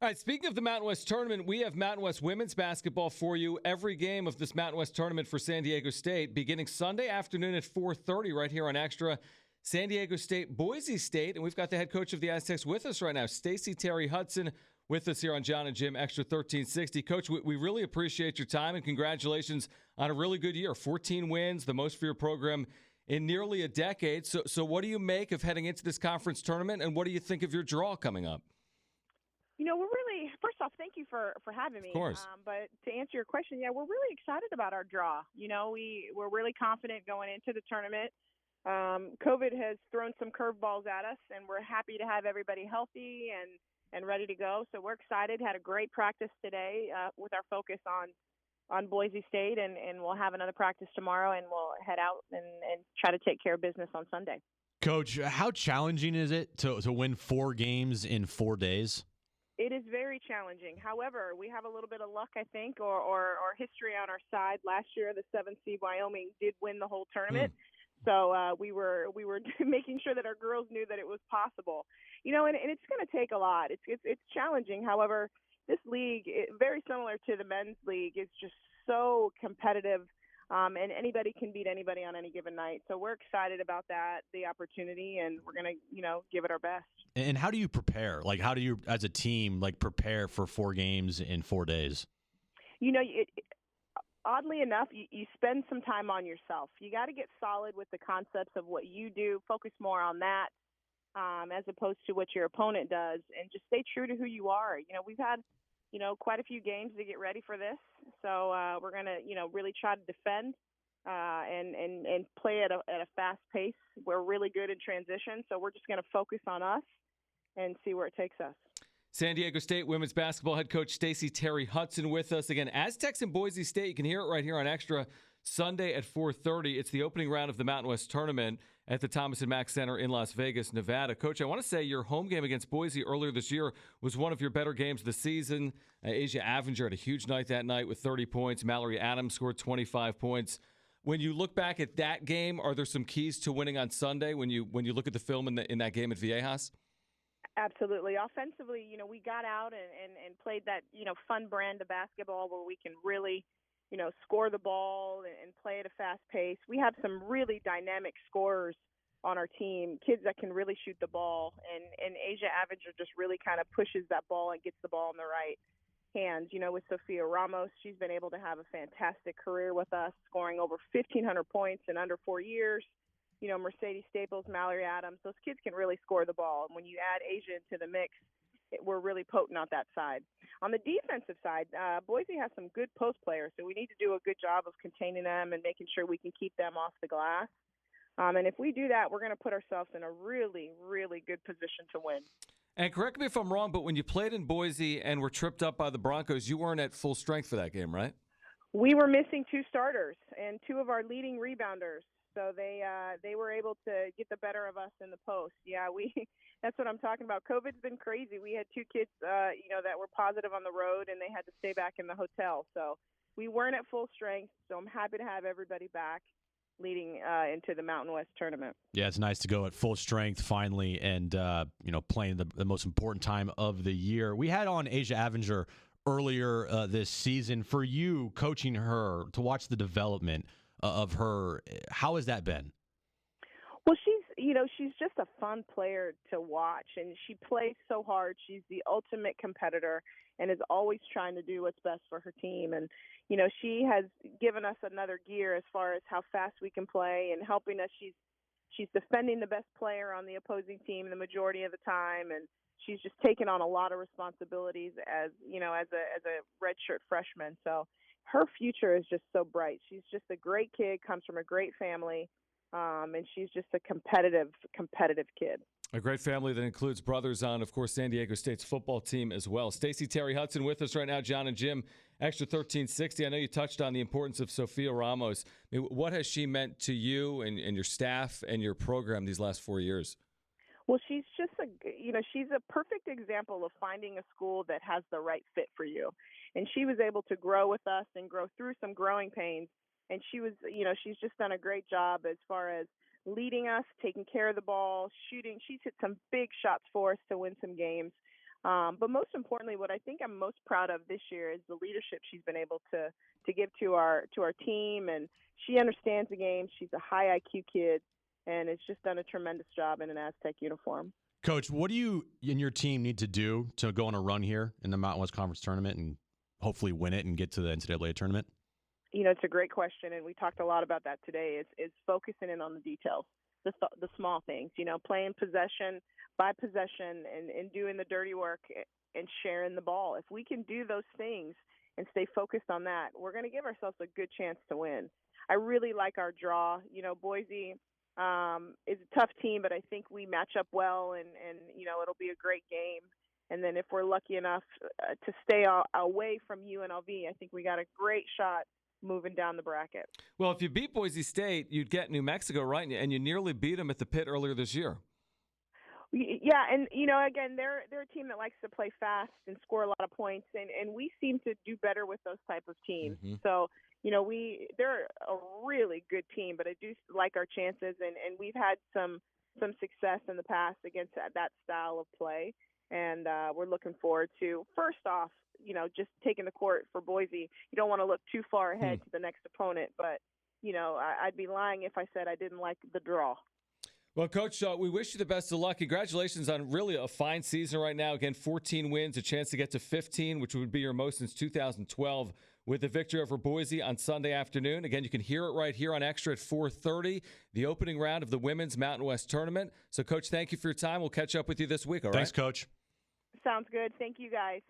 All right, speaking of the Mountain West Tournament, we have Mountain West women's basketball for you. Every game of this Mountain West Tournament for San Diego State beginning Sunday afternoon at 4:30 right here on Extra. San Diego State, Boise State, and we've got the head coach of the Aztecs with us right now, Stacie Terry-Hutson, with us here on John and Jim Extra 1360. Coach, we really appreciate your time and congratulations on a really good year. 14 wins, the most for your program in nearly a decade. So what do you make of heading into this conference tournament, and what do you think of your draw coming up? We're really, first off, thank you for having me. Of course. But to answer your question, we're really excited about our draw. We're really confident going into the tournament. COVID has thrown some curveballs at us, and we're happy to have everybody healthy and ready to go. So we're excited. Had a great practice today with our focus on Boise State, and we'll have another practice tomorrow, and we'll head out and try to take care of business on Sunday. Coach, how challenging is it to win 4 games in 4 days? It is very challenging. However, we have a little bit of luck, I think, or history on our side. Last year, the 7th seed Wyoming did win the whole tournament. So we were making sure that our girls knew that it was possible. And it's going to take a lot. It's challenging. However, this league, very similar to the men's league, is just so competitive, and anybody can beat anybody on any given night. So we're excited about that, the opportunity, and we're going to, give it our best. And how do you prepare? Like, how do you, as a team, prepare for 4 games in 4 days? Oddly enough, you spend some time on yourself. You got to get solid with the concepts of what you do, focus more on that as opposed to what your opponent does, and just stay true to who you are. We've had, quite a few games to get ready for this. So we're going to, really try to defend and play at a fast pace. We're really good in transition, so we're just going to focus on us and see where it takes us. San Diego State women's basketball head coach Stacie Terry-Hutson with us. Again, Aztecs and Boise State, you can hear it right here on Extra Sunday at 4:30. It's the opening round of the Mountain West Tournament at the Thomas & Mack Center in Las Vegas, Nevada. Coach, I want to say your home game against Boise earlier this year was one of your better games of the season. Asia Avenger had a huge night that night with 30 points. Mallory Adams scored 25 points. When you look back at that game, are there some keys to winning on Sunday when you look at the film in that game at Viejas? Absolutely. Offensively, we got out and played that, fun brand of basketball where we can really, score the ball and play at a fast pace. We have some really dynamic scorers on our team, kids that can really shoot the ball. And Asia Avenger just really kind of pushes that ball and gets the ball in the right hands. With Sophia Ramos, she's been able to have a fantastic career with us, scoring over 1,500 points in under 4 years. Mercedes Staples, Mallory Adams, those kids can really score the ball. And when you add Asia into the mix, we're really potent on that side. On the defensive side, Boise has some good post players, so we need to do a good job of containing them and making sure we can keep them off the glass. And if we do that, we're going to put ourselves in a really, really good position to win. And correct me if I'm wrong, but when you played in Boise and were tripped up by the Broncos, you weren't at full strength for that game, right? We were missing 2 starters and 2 of our leading rebounders. So they were able to get the better of us in the post. Yeah, that's what I'm talking about. COVID's been crazy. We had 2 kids, that were positive on the road, and they had to stay back in the hotel. So we weren't at full strength. So I'm happy to have everybody back leading into the Mountain West Tournament. Yeah, it's nice to go at full strength finally and, playing the most important time of the year. We had on Asia Avenger earlier this season. For you, coaching her, to watch the development of her, how has that been? Well, she's just a fun player to watch, and she plays so hard. She's the ultimate competitor and is always trying to do what's best for her team. And, she has given us another gear as far as how fast we can play and helping us. She's defending the best player on the opposing team the majority of the time, and she's just taken on a lot of responsibilities as a redshirt freshman. So her future is just so bright. She's just a great kid, comes from a great family, and she's just a competitive kid. A great family that includes brothers on, of course, San Diego State's football team as well. Stacie Terry-Hutson with us right now, John and Jim, Extra 1360. I know you touched on the importance of Sophia Ramos. I mean, what has she meant to you and your staff and your program these last 4 years? Well, she's just she's a perfect example of finding a school that has the right fit for you. And she was able to grow with us and grow through some growing pains. And she was, she's just done a great job as far as leading us, taking care of the ball, shooting. She's hit some big shots for us to win some games. But most importantly, what I think I'm most proud of this year is the leadership she's been able to give to our team, and she understands the game. She's a high IQ kid, and has just done a tremendous job in an Aztec uniform. Coach, what do you and your team need to do to go on a run here in the Mountain West Conference tournament and hopefully win it and get to the NCAA tournament? It's a great question, and we talked a lot about that today. Is focusing in on the details, the small things. Playing possession by possession and doing the dirty work and sharing the ball. If we can do those things and stay focused on that, we're going to give ourselves a good chance to win. I really like our draw. Boise is a tough team, but I think we match up well, and it'll be a great game. And then if we're lucky enough to stay away from UNLV, I think we got a great shot moving down the bracket. Well, if you beat Boise State, you'd get New Mexico, right? And you nearly beat them at the Pit earlier this year. Yeah, and again, they're a team that likes to play fast and score a lot of points, and we seem to do better with those type of teams. Mm-hmm. So they're a really good team, but I do like our chances, and we've had some success in the past against that style of play, and we're looking forward to, first off, just taking the court for Boise. You don't want to look too far ahead to the next opponent, but I'd be lying if I said I didn't like the draw. Well, Coach, we wish you the best of luck. Congratulations on really a fine season right now. Again, 14 wins, a chance to get to 15, which would be your most since 2012, with the victory over Boise on Sunday afternoon. Again, you can hear it right here on Extra at 4:30, the opening round of the Women's Mountain West Tournament. So, Coach, thank you for your time. We'll catch up with you this week, all right? Thanks, Coach. Sounds good. Thank you, guys.